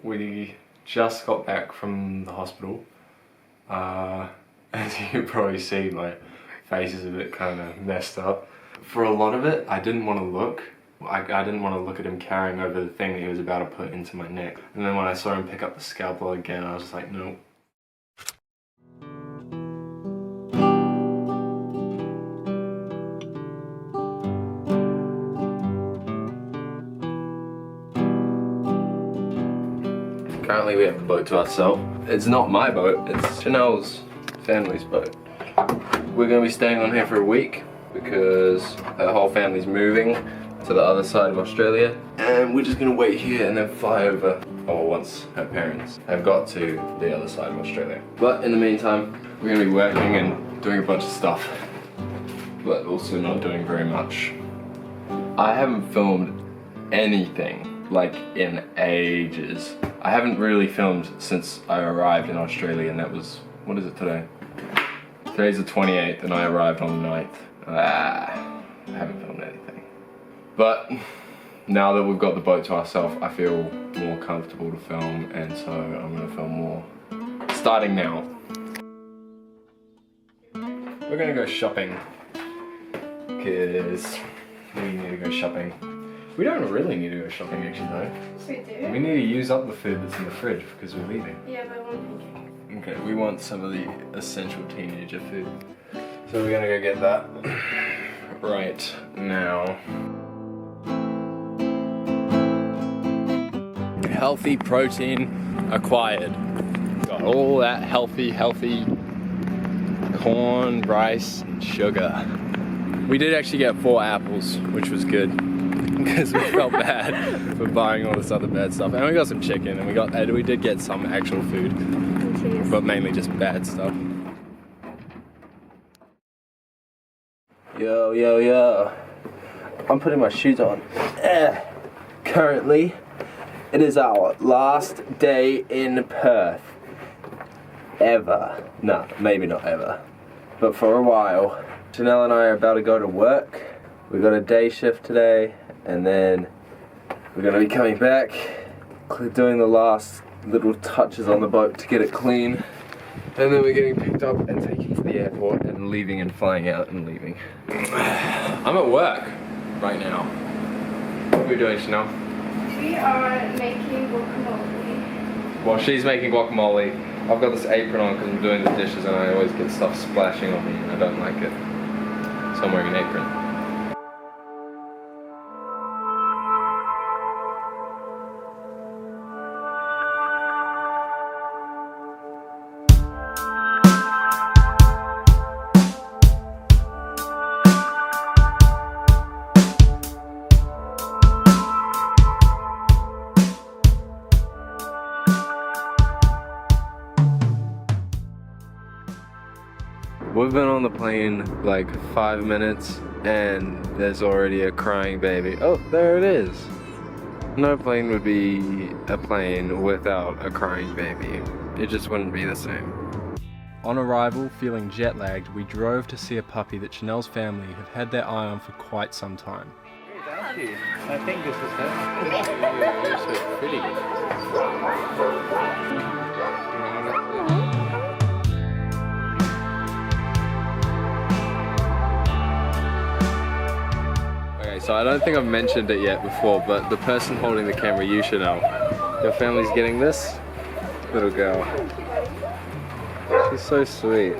We just got back from the hospital. As you can probably see, my face is a bit kind of messed up. For a lot of it, I didn't want to look. I didn't want to look at him carrying over the thing that he was about to put into my neck. And then when I saw him pick up the scalpel again, I was just like, no. Currently we have the boat to ourselves. It's not my boat, it's Chanelle's family's boat. We're going to be staying on here for a week because her whole family's moving to the other side of Australia, and we're just going to wait here and then fly over, or once her parents have got to the other side of Australia. But in the meantime, we're going to be working and doing a bunch of stuff, but also not doing very much. I haven't filmed anything like in ages. I haven't really filmed since I arrived in Australia, and that was, what is it today? Today's the 28th and I arrived on the 9th. I haven't filmed anything. But now that we've got the boat to ourselves, I feel more comfortable to film, and so I'm gonna film more. Starting now. We're gonna go shopping, because we need to go shopping. We don't really need to go shopping actually though. We do. We need to use up the food that's in the fridge because we're leaving. Yeah, but I want pancake. Okay, we want some of the essential teenager food. So we're gonna go get that right now. Healthy protein acquired. Got all that healthy corn, rice, and sugar. We did actually get 4 apples, which was good, because we felt bad for buying all this other bad stuff. And we got some chicken, and we did get some actual food, but mainly just bad stuff. Yo. I'm putting my shoes on. Currently, it is our last day in Perth. Ever. No, maybe not ever. But for a while. Chanelle and I are about to go to work. We got a day shift today, and then we're going to be coming back, doing the last little touches on the boat to get it clean. And then we're getting picked up and taken to the airport and leaving and flying out and leaving. I'm at work right now. What are we doing, Chanelle? We are making guacamole. While she's making guacamole, I've got this apron on because I'm doing the dishes and I always get stuff splashing on me and I don't like it. So I'm wearing an apron. We've been on the plane like 5 minutes and there's already a crying baby. Oh, there it is. No plane would be a plane without a crying baby. It just wouldn't be the same. On arrival, feeling jet lagged, we drove to see a puppy that Chanelle's family have had their eye on for quite some time. Thank you. I think this is her. You're so pretty. So I don't think I've mentioned it yet before, but the person holding the camera, you Chanelle, your family's getting this little girl. She's so sweet.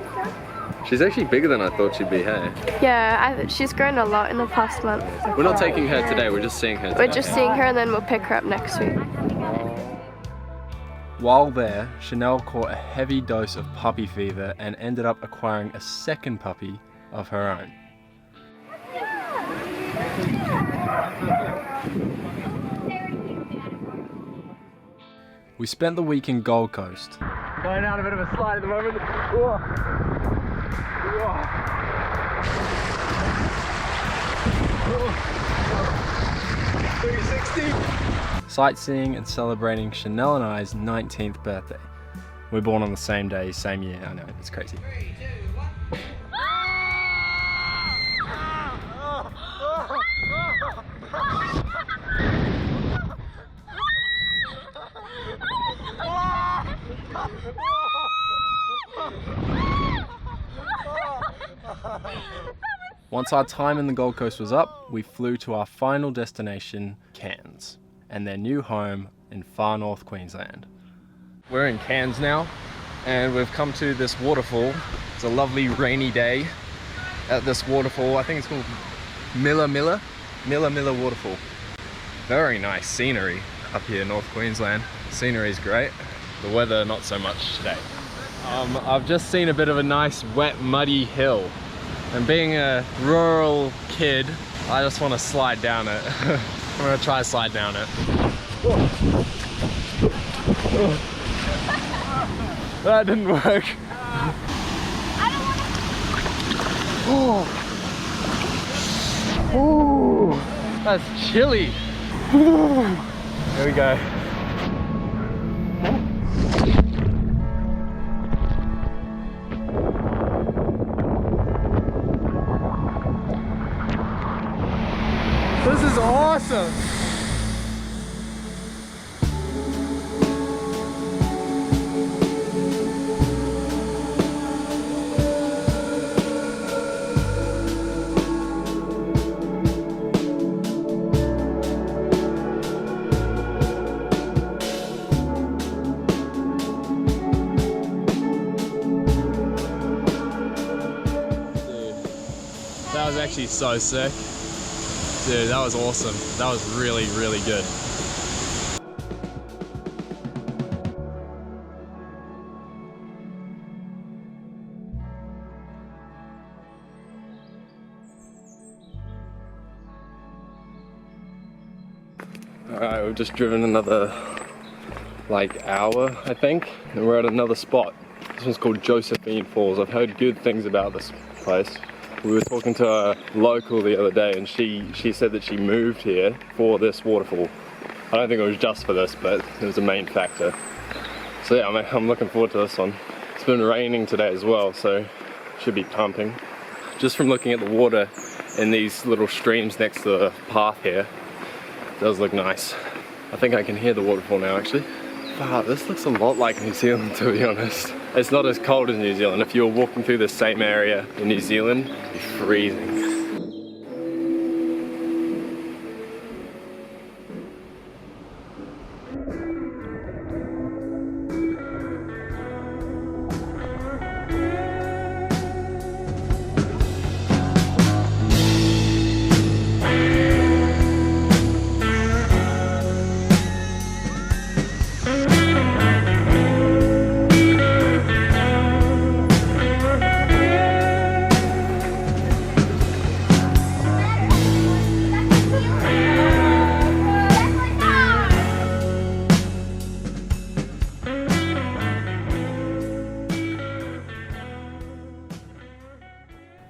She's actually bigger than I thought she'd be, hey? Yeah, she's grown a lot in the past month. We're not taking her today, we're just seeing her today. We're just seeing her and then we'll pick her up next week. While there, Chanelle caught a heavy dose of puppy fever and ended up acquiring a second puppy of her own. We spent the week in Gold Coast. Going down a bit of a slide at the moment. Whoa. Whoa. 360. Sightseeing and celebrating Chanelle and I's 19th birthday. We're born on the same day, same year. I know, it's crazy. 3, 2, 1. Once our time in the Gold Coast was up, we flew to our final destination, Cairns, and their new home in far north Queensland. We're in Cairns now, and we've come to this waterfall. It's a lovely rainy day at this waterfall. I think it's called Milla Waterfall. Very nice scenery up here in North Queensland. The scenery is great. The weather, not so much today. I've just seen a bit of a nice wet, muddy hill. And being a rural kid, I just want to slide down it. I'm gonna try to slide down it. That didn't work. Oh, that's chilly. Here we go. This is awesome! Dude, that was actually so sick. Dude, that was awesome. That was really, really good. Alright, we've just driven another like hour, I think, and we're at another spot. This one's called Josephine Falls. I've heard good things about this place. We were talking to a local the other day, and she said that she moved here for this waterfall. I don't think it was just for this, but it was a main factor. So yeah, I'm looking forward to this one. It's been raining today as well, so it should be pumping. Just from looking at the water in these little streams next to the path here, it does look nice. I think I can hear the waterfall now actually. Wow, this looks a lot like New Zealand, to be honest. It's not as cold as New Zealand. If you were walking through the same area in New Zealand, it'd be freezing.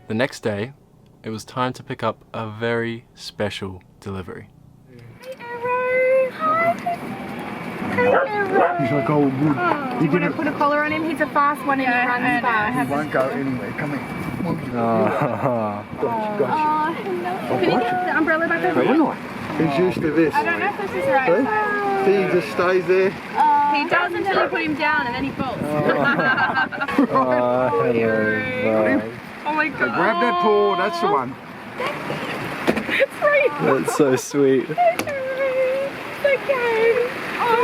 The next day, it was time to pick up a very special delivery. He's like, oh, good. You want to put a collar on him? He's a fast one and he runs fast. He won't go anywhere. Come here. Oh, Gotcha. Can you get the umbrella back over here? He's used to this. I don't know if this is right. See, he just stays there. He does until you put him down and then he falls. Oh my god. So grab that paw, that's the one. That's right. That's so sweet. Okay. Oh,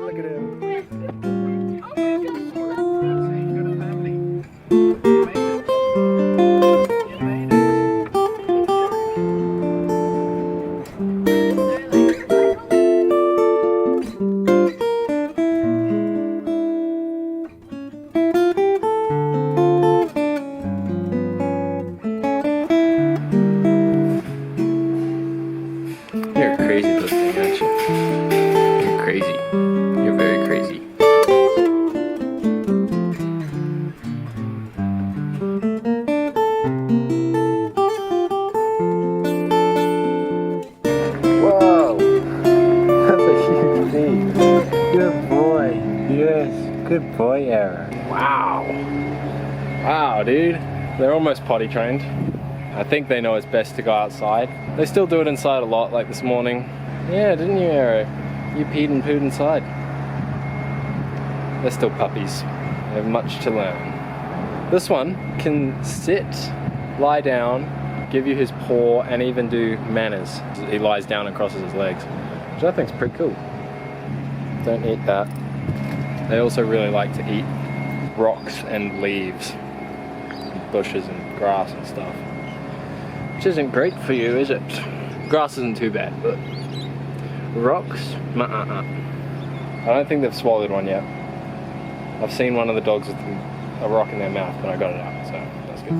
Look at him. You're crazy little thing, aren't you? You're crazy. You're very crazy. Whoa! That's a huge thing. Good boy. Yes, good boy, Aaron. Wow. Wow, dude. They're almost potty trained. I think they know it's best to go outside. They still do it inside a lot, like this morning. Yeah, didn't you, Eric? You peed and pooed inside. They're still puppies. They have much to learn. This one can sit, lie down, give you his paw, and even do manners. He lies down and crosses his legs, which I think is pretty cool. Don't eat that. They also really like to eat rocks and leaves, and bushes and grass and stuff, which isn't great for you, is it? Grass isn't too bad, but rocks? I don't think they've swallowed one yet. I've seen one of the dogs with a rock in their mouth, but I got it out, so that's good.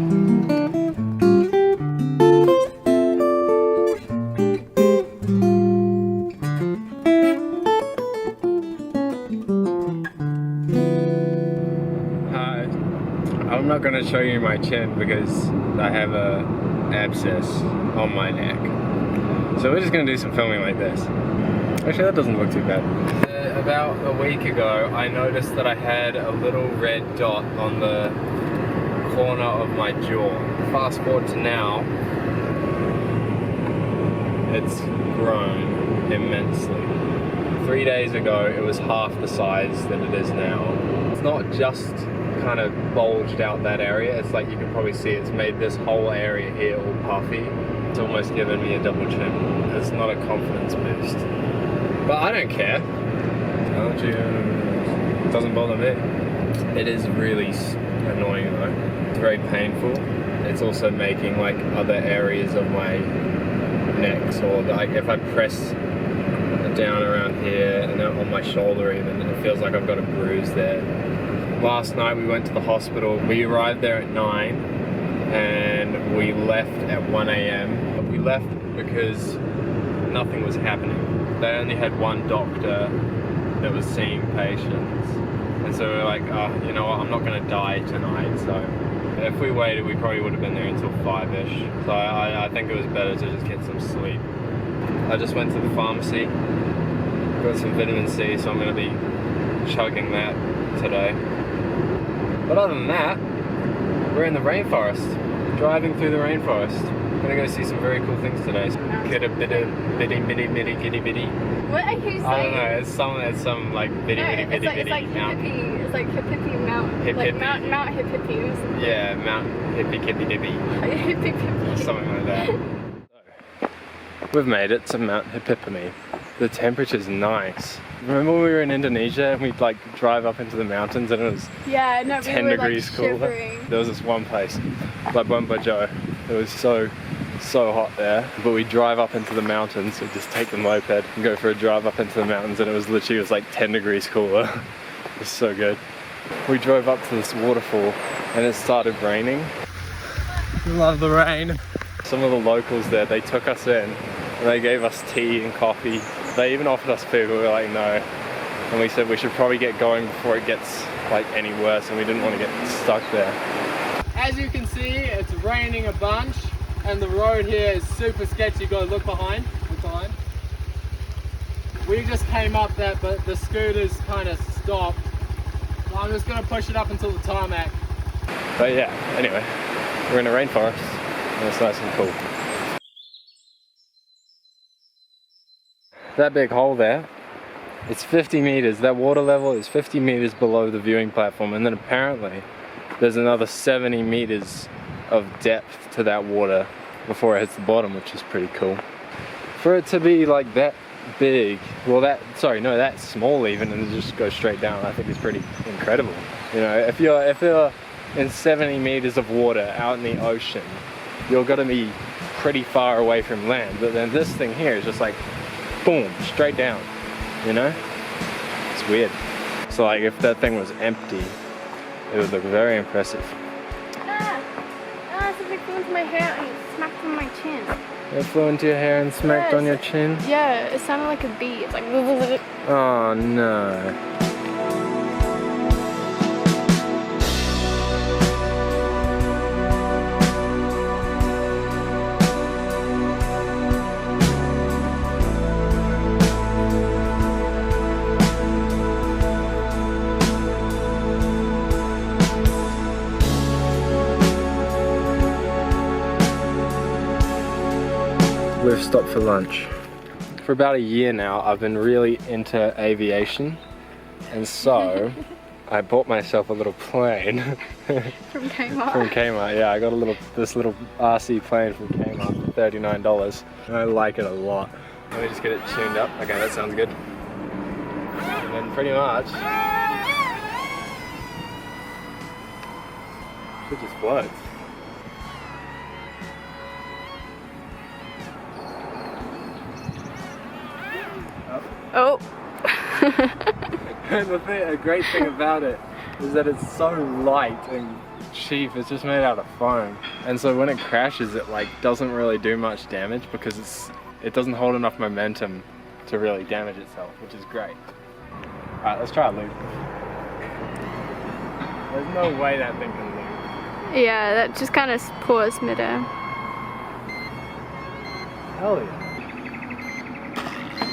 I'm not going to show you my chin because I have a abscess on my neck. So we're just going to do some filming like this. Actually, that doesn't look too bad. About a week ago, I noticed that I had a little red dot on the corner of my jaw. Fast forward to now, it's grown immensely. 3 days ago, it was half the size that it is now. It's not just kind of bulged out that area, it's like you can probably see it's made this whole area here all puffy. It's almost given me a double chin. It's not a confidence boost. But I don't care. Don't you? It doesn't bother me. It is really annoying though. It's very painful. It's also making like other areas of my neck, so like if I press down around here and on my shoulder even, it feels like I've got a bruise there. Last night we went to the hospital. We arrived there at 9 and we left at 1 AM. We left because nothing was happening. They only had one doctor that was seeing patients. And so we were like, oh, you know what, I'm not gonna die tonight. So if we waited, we probably would have been there until 5-ish. So I think it was better to just get some sleep. I just went to the pharmacy, got some vitamin C, so I'm gonna be chugging that today. But other than that, we're in the rainforest, driving through the rainforest. I'm gonna go see some very cool things today. Kitty bitty bitty bitty bitty kitty bitty. What are you saying? I don't know. It's some like bitty bitty bitty bitty mountain. It's like hippie mountain. Hip like hippie. Mount Hip Hippie or something. Yeah, Mount Hippie Kippy Dippy. Hippie Hippie. Something like that. We've made it to Mount Hippipami. The temperature's nice. Remember when we were in Indonesia and we'd like drive up into the mountains and it was 10 degrees cooler? There was this one place, Labuan Bajo. It was so hot there, but we drive up into the mountains, we'd just take the moped and go for a drive up into the mountains and it was like 10 degrees cooler. It was so good. We drove up to this waterfall and it started raining. Love the rain. Some of the locals there, they took us in and they gave us tea and coffee. They even offered us food, but we were like, no. And we said we should probably get going before it gets like any worse and we didn't want to get stuck there. As you can see, it's raining a bunch and the road here is super sketchy. You gotta look behind. We just came up that, but the scooter's kind of stopped. So I'm just gonna push it up until the tarmac. But yeah, anyway, we're in a rainforest and it's nice and cool. That big hole there, it's 50 meters. That water level is 50 meters below the viewing platform, and then apparently there's another 70 meters of depth to that water before it hits the bottom, which is pretty cool. For it to be like that big, well that's small even, and just go straight down, I think is pretty incredible. You know, if you're in 70 meters of water out in the ocean, you're gonna be pretty far away from land, but then this thing here is just like boom, straight down, you know? It's weird. So like if that thing was empty, it would look very impressive. Something flew into my hair and it smacked on my chin. It flew into your hair and smacked on your chin? Yeah, it sounded like a bee. It's like Oh no. We've stopped for lunch. for about a year now, I've been really into aviation, and so I bought myself a little plane From Kmart. from Kmart. Yeah, I got this little RC plane from Kmart for $39, and I like it a lot. Let me just get it tuned up. Okay, that sounds good. And then pretty much, it just floats. Oh. And a great thing about it is that it's so light and cheap. It's just made out of foam, and so when it crashes, it like doesn't really do much damage because it doesn't hold enough momentum to really damage itself, which is great. All right, let's try a loop. There's no way that thing can loop. Yeah, that just kind of pours midair. Hell yeah.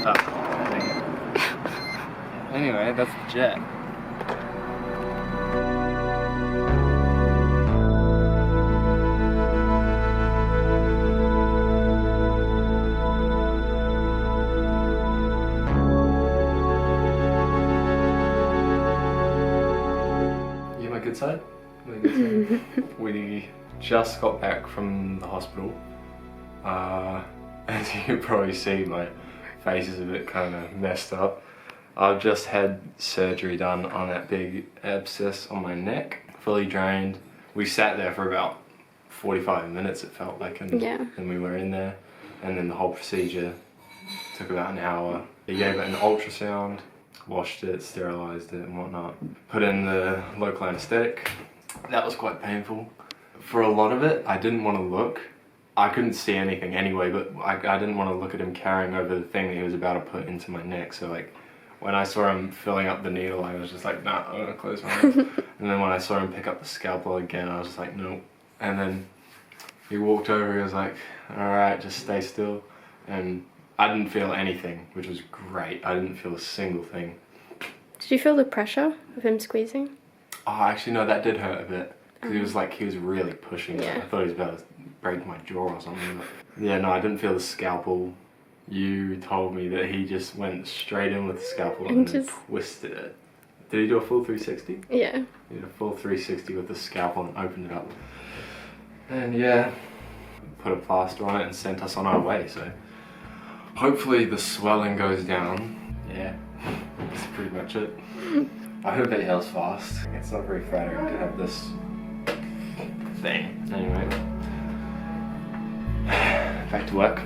Oh. Anyway, that's the jet. You my good side? My good side? We just got back from the hospital. As you can probably see, my face is a bit kind of messed up. I've just had surgery done on that big abscess on my neck, fully drained. We sat there for about 45 minutes, it felt like, and we were in there. And then the whole procedure took about an hour. He gave it an ultrasound, washed it, sterilized it and whatnot. Put in the local anesthetic. That was quite painful. For a lot of it, I didn't want to look. I couldn't see anything anyway, but I didn't want to look at him carrying over the thing that he was about to put into my neck. So like, when I saw him filling up the needle, I was just like, nah, I'm gonna close my eyes. And then when I saw him pick up the scalpel again, I was just like, nope. And then he walked over, he was like, all right, just stay still. And I didn't feel anything, which was great. I didn't feel a single thing. Did you feel the pressure of him squeezing? Oh, actually, no, that did hurt a bit. Because he was really pushing it. I thought he was about to break my jaw or something. But yeah, no, I didn't feel the scalpel. You told me that he just went straight in with the scalpel and just twisted it. Did he do a full 360? Yeah. He did a full 360 with the scalpel and opened it up. And yeah, put a plaster on it and sent us on our way, so hopefully the swelling goes down. Yeah, that's pretty much it. I hope it heals fast. It's not very flattering to have this thing. Anyway, back to work.